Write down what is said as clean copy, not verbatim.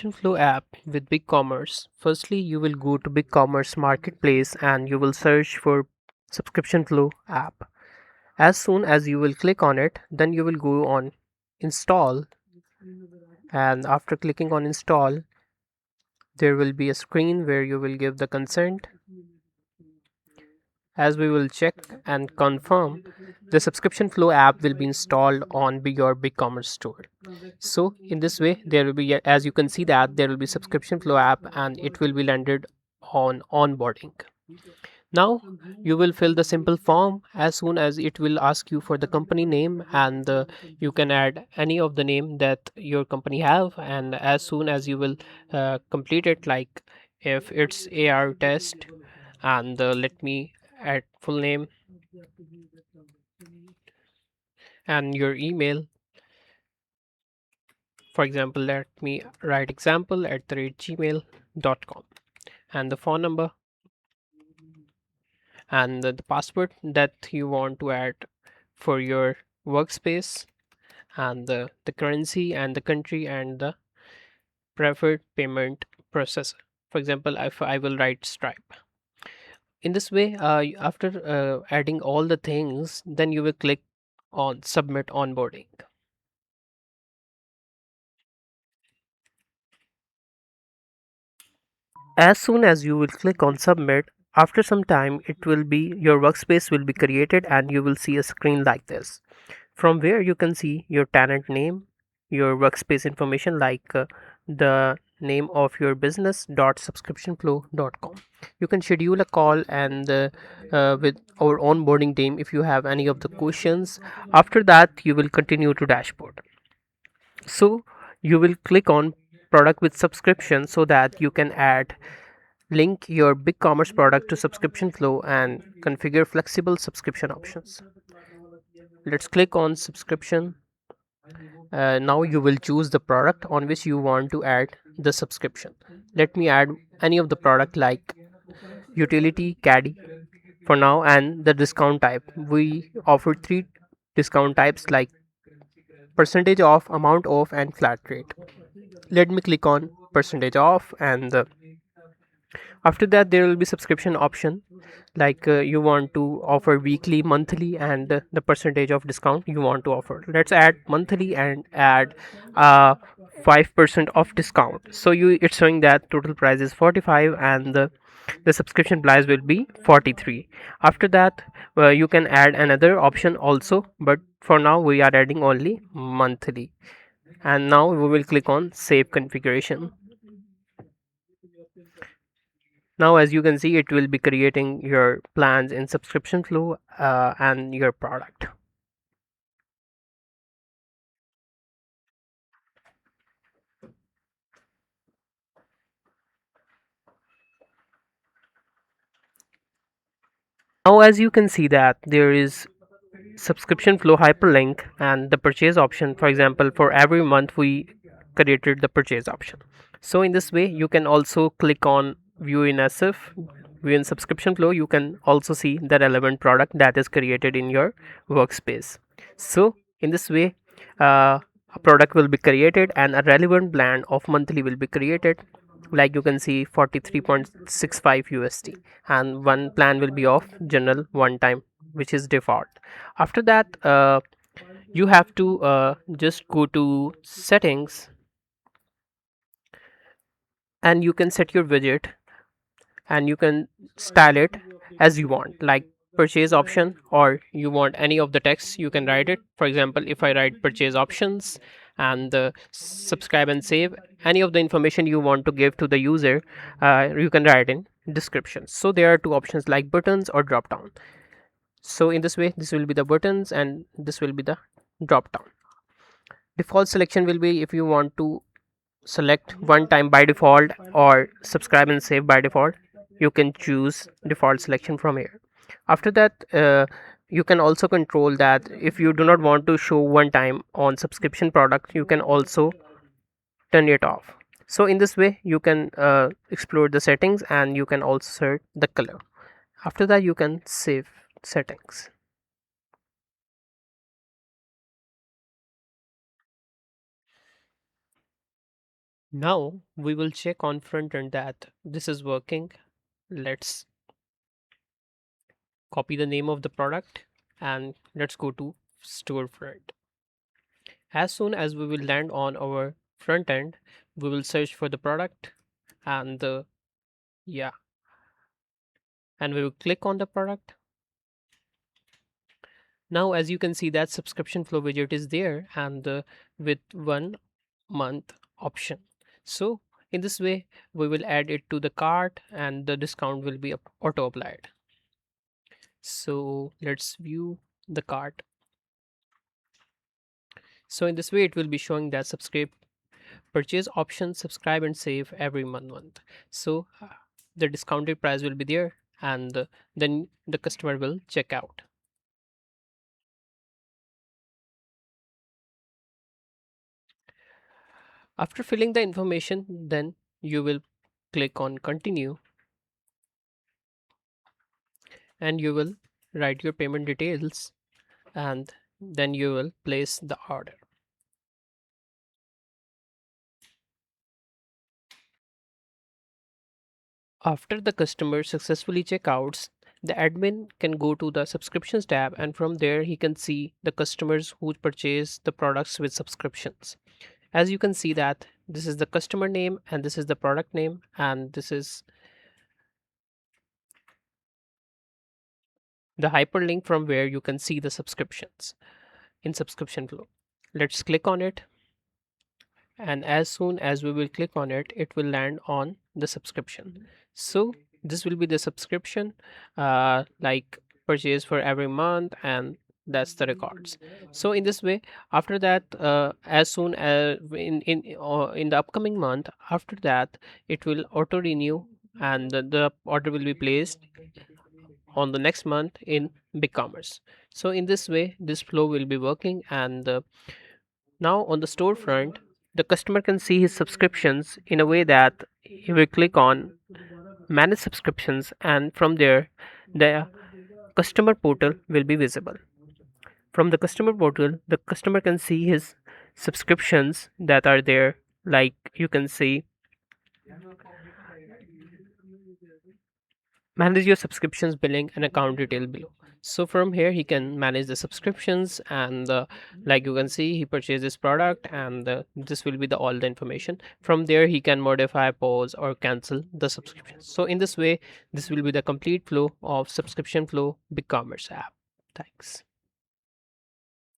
SubscriptionFlow app with BigCommerce. Firstly, you will go to BigCommerce Marketplace and you will search for SubscriptionFlow app. As soon as you will click on it, then you will go on install, and after clicking on install, there will be a screen where you will give the consent. As we will check and confirm, the SubscriptionFlow app will be installed on your BigCommerce store. So in this way, there will be, as you can see, that there will be SubscriptionFlow app and it will be landed on onboarding. Now you will fill the simple form. As soon as it will ask you for the company name, and you can add any of the name that your company have, and as soon as you will complete it, like if it's AR test, and let me add full name and your email. For example, let me write example@gmail.com, and the phone number and the password that you want to add for your workspace, and the currency and the country and the preferred payment processor. For example, if I will write Stripe. In this way, after adding all the things, then you will click on submit onboarding. As soon as you will click on submit, after some time it will be your workspace will be created and you will see a screen like this, from where you can see your tenant name, your workspace information like the name of your business .subscriptionflow.com. You can schedule a call and with our onboarding team if you have any of the questions. After that, you will continue to dashboard. So you will click on product with subscription so that you can add link your BigCommerce product to subscription flow and configure flexible subscription options. Let's click on subscription. Now you will choose the product on which you want to add the subscription. Let me add any of the product like utility caddy for now, and the discount type. We offer 3 discount types like percentage off, amount off, and flat rate. Let me click on percentage off, and after that there will be subscription option like you want to offer weekly, monthly, and the percentage of discount you want to offer. Let's add monthly and add 5% of discount. So it's showing that total price is 45 and the subscription price will be 43. After that, you can add another option also, but for now we are adding only monthly. And now we will click on save configuration. Now as you can see, it will be creating your plans in subscription flow and your product. Now as you can see that there is subscription flow hyperlink and the purchase option. For example, for every month we created the purchase option. So in this way you can also click on view in SF, view in subscription flow. You can also see the relevant product that is created in your workspace. So in this way, a product will be created and a relevant plan of monthly will be created. Like you can see 43.65 USD, and one plan will be of general one time, which is default. After that, you have to just go to settings and you can set your widget and you can style it as you want, like purchase option, or you want any of the text you can write it. For example, if I write purchase options and subscribe and save, any of the information you want to give to the user, you can write in description. So there are two options like buttons or drop down. So in this way, this will be the buttons and this will be the drop down. Default selection will be if you want to select one time by default or subscribe and save by default, you can choose default selection from here. After that, you can also control that if you do not want to show one time on subscription product, you can also turn it off. So in this way you can explore the settings and you can also set the color. After that you can save settings. Now we will check on front end that this is working. Let's copy the name of the product and let's go to storefront. As soon as we will land on our front end, we will search for the product and yeah, and we will click on the product. Now, as you can see, that subscription flow widget is there and with 1 month option. So in this way, we will add it to the cart and the discount will be auto applied. So let's view the cart. So in this way, it will be showing that subscribe purchase option, subscribe and save every month. So the discounted price will be there and then the customer will check out. After filling the information, then you will click on continue and you will write your payment details and then you will place the order. After the customer successfully checkouts, the admin can go to the subscriptions tab and from there he can see the customers who purchase the products with subscriptions. As you can see that this is the customer name and this is the product name and this is the hyperlink from where you can see the subscriptions in subscription flow. Let's click on it and as soon as we will click on it, it will land on the subscription. So this will be the subscription like purchase for every month and that's the records. So in this way, after that as soon as in the upcoming month, after that it will auto renew and the order will be placed on the next month in BigCommerce. So in this way this flow will be working and now on the storefront, the customer can see his subscriptions in a way that he will click on manage subscriptions and from there the customer portal will be visible. From the customer portal, the customer can see his subscriptions that are there, like you can see manage your subscriptions billing and account detail below. So from here he can manage the subscriptions and like you can see he purchased this product and this will be the all the information. From there he can modify, pause or cancel the subscription. So in this way this will be the complete flow of subscription flow BigCommerce app. Thanks.